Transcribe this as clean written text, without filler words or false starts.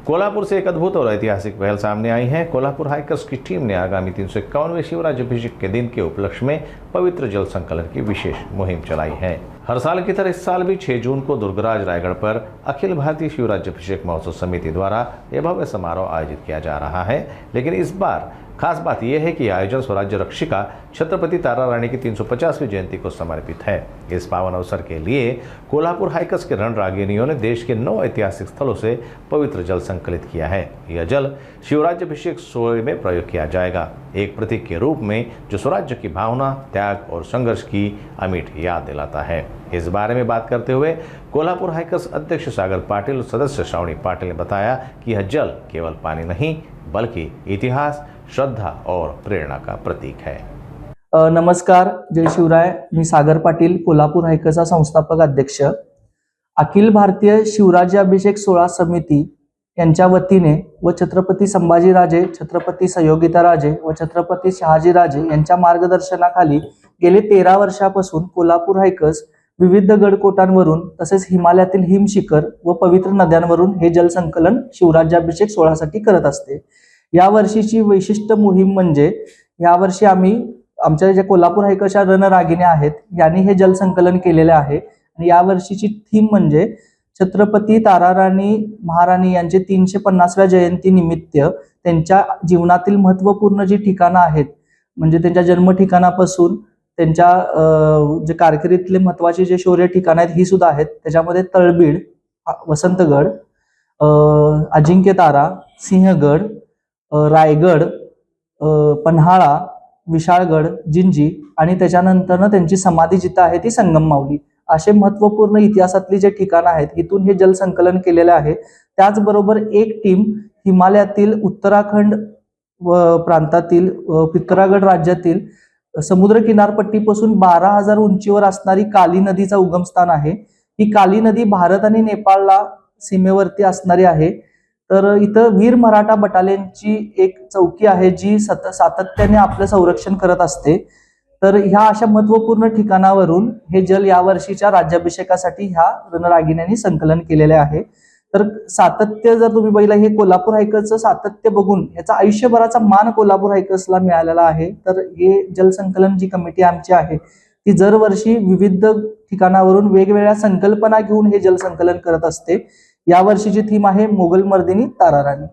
कोल्हापुर से एक अद्भुत और ऐतिहासिक पहल सामने आई है। कोल्हापुर हाइकर्स की टीम ने आगामी 351वें शिवराज्याभिषेक के दिन के उपलक्ष्य में पवित्र जल संकलन की विशेष मुहिम चलाई है। हर साल की तरह इस साल भी 6 जून को दुर्गराज रायगढ़ पर अखिल भारतीय शिवराज्याभिषेक महोत्सव समिति द्वारा यह भव्य समारोह आयोजित किया जा रहा है। लेकिन इस बार खास बात यह है कि आयोजन स्वराज्य रक्षिका छत्रपति तारा रानी की 350वीं जयंती को समर्पित है। इस पावन अवसर के लिए कोल्हापुर हाइकर्स के रणरागिनियों ने देश के 9 ऐतिहासिक स्थलों से पवित्र जल संकलित किया है। यह जल शिवराज्याभिषेक सोए में प्रयोग किया जाएगा, एक प्रतीक के रूप में जो स्वराज्य की भावना, त्याग और संघर्ष की अमिट याद दिलाता है। इस बारे में बात करते हुए कोल्हापुर हाइकर्स अध्यक्ष सागर पाटिल और सदस्य श्रावणी पाटिल ने बताया कि यह जल केवल पानी नहीं बल्कि इतिहास, श्रद्धा और प्रेरणा का प्रतीक है। नमस्कार, जय शिवराय। मी सागर पाटील, कोल्हापूर हायकर्सचा संस्थापक अध्यक्ष। अखिल भारतीय शिवराज्याभिषेक सोहळा समिती यांच्या वतीने व छत्रपती संभाजीराजे, छत्रपती संयोगिताराजे व छत्रपती शहाजीराजे यांच्या मार्गदर्शनाखाली गेले 13 वर्षापासून कोल्हापूर हायकर्स विविध गडकोटांवरून तसेच हिमालयातील हिमशिखर व पवित्र नद्यांवरून हे जलसंकलन शिवराज्याभिषेक सोहळ्यासाठी करत असते। या वर्षीची वैशिष्ट्य मोहीम म्हणजे यावर्षी आम्ही आमच्या जे कोल्हापूर हायकर्सच्या रणरागिण्या आहेत यांनी हे जलसंकलन केलेले आहे आणि या वर्षीची थीम म्हणजे छत्रपती ताराराणी महाराणी यांचे 350व्या जयंती निमित्त त्यांच्या जीवनातील महत्त्वपूर्ण जी ठिकाणं आहेत म्हणजे त्यांच्या जन्म ठिकाणापासून त्यांच्या जे कारकिर्दीतले महत्त्वाचे जे शौर्य ठिकाणं आहेत ही सुद्धा आहेत। त्याच्यामध्ये तळबीड, वसंतगड, अजिंक्यतारा, सिंहगड, रायगड, पन्हाळा, विशाळगड, जिंजी आणि त्याच्यानंतर त्यांची समाधी जिथं आहे ती संगम माऊली असे महत्त्वपूर्ण इतिहासातली जे ठिकाणं आहेत इथून हे जलसंकलन केलेले आहे। त्याचबरोबर एक टीम हिमालयातील उत्तराखंड व प्रांतातील पिथौरागड राज्यातील समुद्र किनारपट्टीपासून 12,000 उंचीवर असणारी काली नदीचा उगमस्थान आहे। ही काली नदी भारत आणि नेपाळला सीमेवरती असणारी आहे। तर इथं वीर मराठा बटालियनची एक चौकी आहे जी सातत्याने आपलं संरक्षण करत असते। तर ह्या अशा महत्त्वपूर्ण ठिकाणावरून हे जल या वर्षीच्या राज्याभिषेकासाठी ह्या रणरागिण्यांनी संकलन केलेले आहे। तर सातत्य जर तुम्ही बघितलं हे कोल्हापूर हायकर्सचं सातत्य बघून याचा आयुष्यभराचा मान कोल्हापूर हायकर्सला मिळालेला आहे। तर हे जलसंकलन जी कमिटी आमची आहे ती दरवर्षी विविध ठिकाणावरून वेगवेगळ्या संकल्पना घेऊन हे जलसंकलन करत असते। या वर्षीची थीम आहे मोगल मर्दिनी ताराराणी।